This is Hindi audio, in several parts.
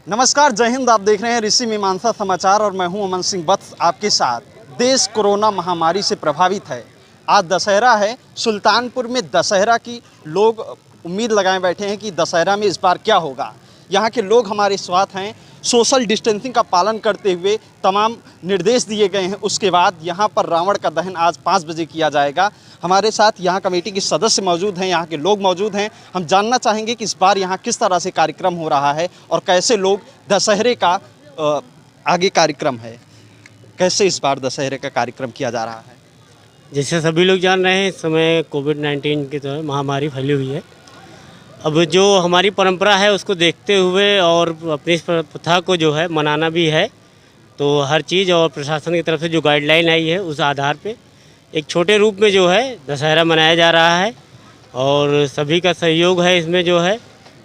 नमस्कार, जय हिंद। आप देख रहे हैं ऋषि मीमांसा समाचार और मैं हूं अमन सिंह वत्स आपके साथ। देश कोरोना महामारी से प्रभावित है। आज दशहरा है। सुल्तानपुर में दशहरा की लोग उम्मीद लगाए बैठे हैं कि दशहरा में इस बार क्या होगा। यहाँ के लोग हमारे साथ हैं। सोशल डिस्टेंसिंग का पालन करते हुए तमाम निर्देश दिए गए हैं। उसके बाद यहाँ पर रावण का दहन आज 5 बजे किया जाएगा। हमारे साथ यहाँ कमेटी के सदस्य मौजूद हैं, यहाँ के लोग मौजूद हैं। हम जानना चाहेंगे कि इस बार यहाँ किस तरह से कार्यक्रम हो रहा है और कैसे लोग दशहरे का आगे कार्यक्रम है, कैसे इस बार दशहरे का कार्यक्रम किया जा रहा है। जैसे सभी लोग जान रहे हैं, इस समय कोविड-19 की तो महामारी फैली हुई है। अब जो हमारी परंपरा है उसको देखते हुए और अपनी इस प्रथा को जो है मनाना भी है, तो हर चीज़ और प्रशासन की तरफ से जो गाइडलाइन आई है उस आधार पे एक छोटे रूप में जो है दशहरा मनाया जा रहा है और सभी का सहयोग है इसमें जो है।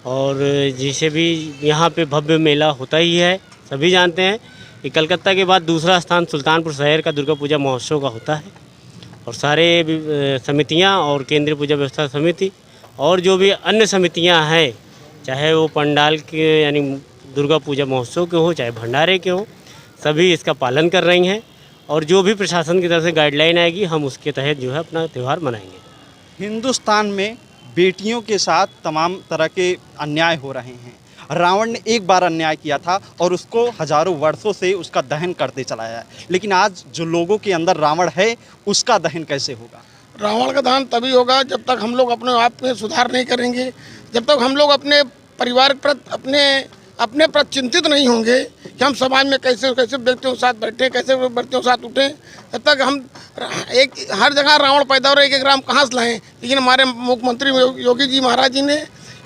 और जिसे भी यहाँ पे भव्य मेला होता ही है, सभी जानते हैं कि कलकत्ता के बाद दूसरा स्थान सुल्तानपुर शहर का दुर्गा पूजा महोत्सव का होता है। और सारे समितियाँ और केंद्रीय पूजा व्यवस्था समिति और जो भी अन्य समितियां हैं, चाहे वो पंडाल के यानी दुर्गा पूजा महोत्सव के हो, चाहे भंडारे के हो, सभी इसका पालन कर रही हैं। और जो भी प्रशासन की तरफ से गाइडलाइन आएगी हम उसके तहत जो है अपना त्यौहार मनाएंगे। हिंदुस्तान में बेटियों के साथ तमाम तरह के अन्याय हो रहे हैं। रावण ने एक बार अन्याय किया था और उसको हजारों वर्षों से उसका दहन करते चलाया है, लेकिन आज जो लोगों के अंदर रावण है उसका दहन कैसे होगा। रावण का दहन तभी होगा जब तक हम लोग अपने आप में सुधार नहीं करेंगे, जब तक हम लोग अपने परिवार पर अपने पर चिंतित नहीं होंगे कि हम समाज में कैसे कैसे व्यक्तियों के साथ बैठें, कैसे व्यक्तियों के साथ उठें, तब तक हम हर जगह रावण पैदा हो रहे, एक राम कहाँ से लाएँ। लेकिन हमारे मुख्यमंत्री योगी जी महाराज जी ने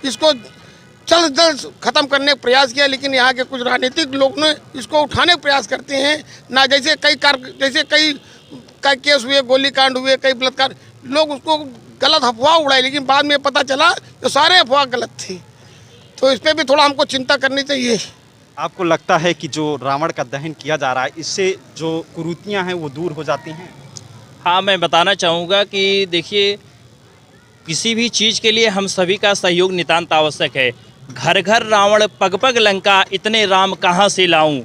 इसको जल्द जल्द ख़त्म करने का प्रयास किया, लेकिन यहाँ के कुछ राजनीतिक लोग ने इसको उठाने का प्रयास करते हैं ना। जैसे कई केस हुए, गोलीकांड हुए, कई बलात्कार, लोग उसको गलत अफवाह उड़ाए, लेकिन बाद में पता चला तो सारे अफवाह गलत थी। तो इस पर भी थोड़ा हमको चिंता करनी चाहिए। आपको लगता है कि जो रावण का दहन किया जा रहा है इससे जो कुरीतियां हैं वो दूर हो जाती हैं। हाँ, मैं बताना चाहूँगा कि देखिए, किसी भी चीज़ के लिए हम सभी का सहयोग नितांत आवश्यक है। घर घर रावण पग पग लंका, इतने राम कहाँ से लाऊं।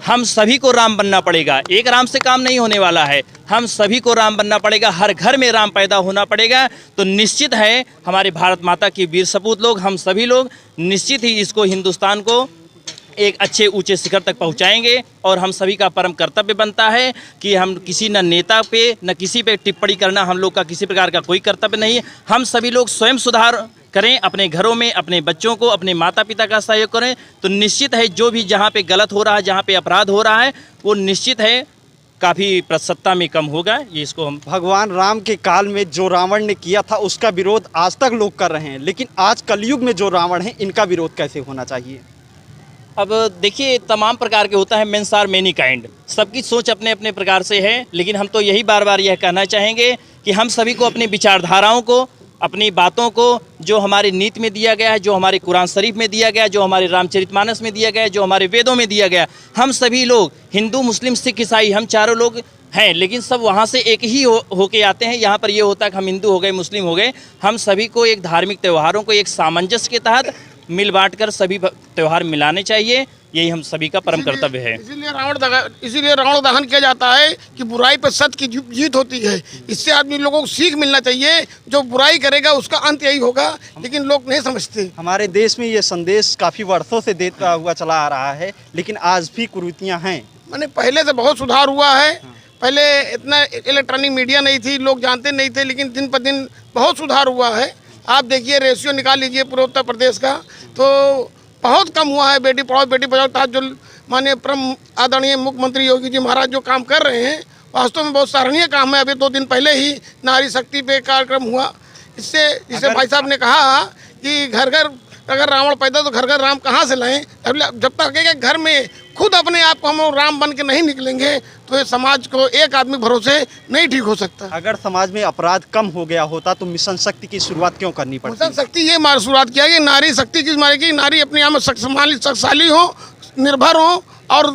हम सभी को राम बनना पड़ेगा। एक राम से काम नहीं होने वाला है, हम सभी को राम बनना पड़ेगा। हर घर में राम पैदा होना पड़ेगा। तो निश्चित है हमारे भारत माता की वीर सपूत लोग, हम सभी लोग निश्चित ही इसको, हिंदुस्तान को एक अच्छे ऊंचे शिखर तक पहुंचाएंगे। और हम सभी का परम कर्तव्य बनता है कि हम किसी न नेता पे न किसी पे टिप्पणी करना हम लोग का किसी प्रकार का कोई कर्तव्य नहीं। हम सभी लोग स्वयं सुधार करें अपने घरों में, अपने बच्चों को, अपने माता पिता का सहयोग करें, तो निश्चित है जो भी जहाँ पे गलत हो रहा है, जहाँ पे अपराध हो रहा है, वो निश्चित है काफ़ी प्रतिशतता में कम होगा। ये इसको हम भगवान राम के काल में जो रावण ने किया था उसका विरोध आज तक लोग कर रहे हैं, लेकिन आज कलयुग में जो रावण है इनका विरोध कैसे होना चाहिए। अब देखिए, तमाम प्रकार के होता है, मेंस आर मेनी काइंड, सबकी सोच अपने अपने प्रकार से है। लेकिन हम तो यही बार बार यह कहना चाहेंगे कि हम सभी को अपनी विचारधाराओं को, अपनी बातों को, जो हमारी नीति में दिया गया है, जो हमारे कुरान शरीफ में दिया गया है, जो हमारे रामचरितमानस में दिया गया है, जो हमारे वेदों में दिया गया है, हम सभी लोग हिंदू, मुस्लिम, सिख, ईसाई, हम चारों लोग हैं, लेकिन सब वहाँ से एक ही होके आते हैं। यहाँ पर ये होता है कि हम हिंदू हो गए, मुस्लिम हो गए, हम सभी को एक धार्मिक त्योहारों को एक सामंजस्य के तहत मिल बांट कर सभी त्यौहार मिलाने चाहिए। यही हम सभी का परम कर्तव्य है। इसीलिए रावण दहन किया जाता है कि बुराई पर सत्य की जीत होती है। इससे आदमी लोगों को सीख मिलना चाहिए, जो बुराई करेगा उसका अंत यही होगा, लेकिन लोग नहीं समझते। हमारे देश में ये संदेश काफ़ी वर्षों से देता हुआ चला आ रहा है, लेकिन आज भी कुरीतियां हैं। मैंने पहले से बहुत सुधार हुआ है। पहले इतना इलेक्ट्रॉनिक मीडिया नहीं थी, लोग जानते नहीं थे, लेकिन दिन पर दिन बहुत सुधार हुआ है। आप देखिए, रेशियो निकाल लीजिए पूरे उत्तर प्रदेश का, तो बहुत कम हुआ है। बेटी पढ़ाओ बेटी बचाओ तहत जो माननीय परम आदरणीय मुख्यमंत्री योगी जी महाराज जो काम कर रहे हैं, वास्तव में बहुत सराहनीय काम है। अभी 2 दिन पहले ही नारी शक्ति पे कार्यक्रम हुआ। जिससे भाई साहब ने कहा कि घर घर अगर रावण पैदा तो घर घर राम कहाँ से लाएं। जब तक एक घर में खुद अपने आप को हम राम बन के नहीं निकलेंगे तो ये समाज को एक आदमी भरोसे नहीं ठीक हो सकता। अगर समाज में अपराध कम हो गया होता तो मिशन शक्ति की शुरुआत क्यों करनी पड़ती। मिशन शक्ति ये शुरुआत किया कि नारी शक्ति की मारेगी, नारी अपने आप में शक्तिशाली हो, निर्भर हो और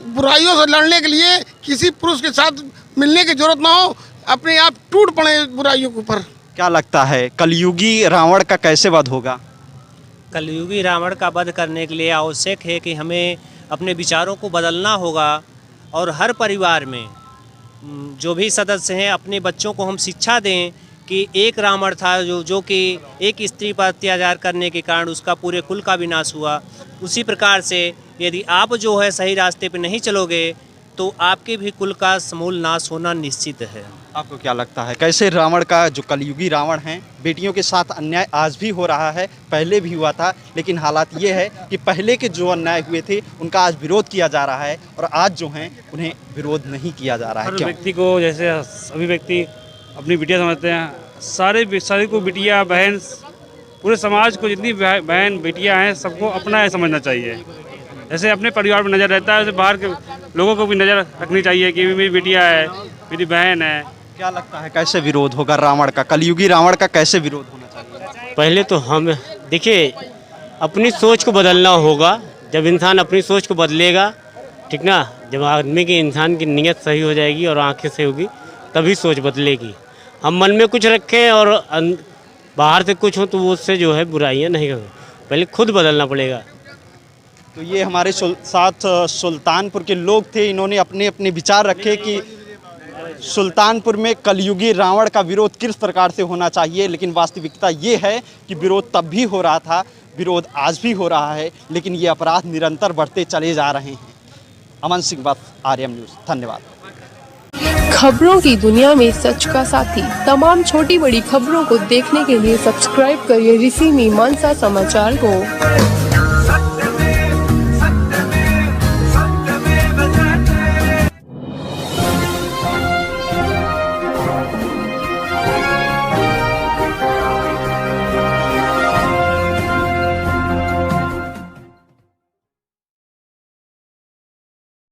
बुराइयों से लड़ने के लिए किसी पुरुष के साथ मिलने की जरूरत ना हो, अपने आप टूट पड़े बुराइयों के ऊपर। क्या लगता है कलयुगी रावण का कैसे वध होगा। कलयुगी रावण का वध करने के लिए आवश्यक है कि हमें अपने विचारों को बदलना होगा और हर परिवार में जो भी सदस्य हैं अपने बच्चों को हम शिक्षा दें कि एक रावण था जो कि एक स्त्री पर अत्याचार करने के कारण उसका पूरे कुल का विनाश हुआ। उसी प्रकार से यदि आप जो है सही रास्ते पे नहीं चलोगे तो आपके भी कुल का समूल नाश होना निश्चित है। आपको क्या लगता है कैसे रावण का जो कलयुगी रावण है, बेटियों के साथ अन्याय आज भी हो रहा है, पहले भी हुआ था, लेकिन हालात ये है कि पहले के जो अन्याय हुए थे उनका आज विरोध किया जा रहा है और आज जो हैं उन्हें विरोध नहीं किया जा रहा है। हर क्यों? व्यक्ति को, जैसे सभी व्यक्ति अपनी बिटिया समझते हैं, सारे को बिटिया बहन, पूरे समाज को जितनी बहन बेटियां हैं सबको अपना है समझना चाहिए। जैसे अपने परिवार में नज़र रहता है वैसे बाहर के लोगों को भी नज़र रखनी चाहिए कि मेरी बिटिया है, मेरी बहन है। क्या लगता है कैसे विरोध होगा रावण का, कलयुगी रावण का कैसे विरोध होना चाहिए? पहले तो हम देखिए अपनी सोच को बदलना होगा। जब इंसान अपनी सोच को बदलेगा, ठीक ना, जब आदमी की इंसान की नीयत सही हो जाएगी और आंखें सही होगी तभी सोच बदलेगी। हम मन में कुछ रखें और बाहर से कुछ हो तो वो उससे जो है बुराइयां नहीं करें, पहले खुद बदलना पड़ेगा। तो ये हमारे साथ सुल्तानपुर के लोग थे, इन्होंने अपने अपने विचार रखे कि सुल्तानपुर में कलयुगी रावण का विरोध किस प्रकार से होना चाहिए। लेकिन वास्तविकता ये है कि विरोध तब भी हो रहा था, विरोध आज भी हो रहा है, लेकिन ये अपराध निरंतर बढ़ते चले जा रहे हैं। अमन सिंह वत्स, आर्यम न्यूज़, धन्यवाद। खबरों की दुनिया में सच का साथी, तमाम छोटी बड़ी खबरों को देखने के लिए सब्सक्राइब करिए ऋषि मीमांसा समाचार को।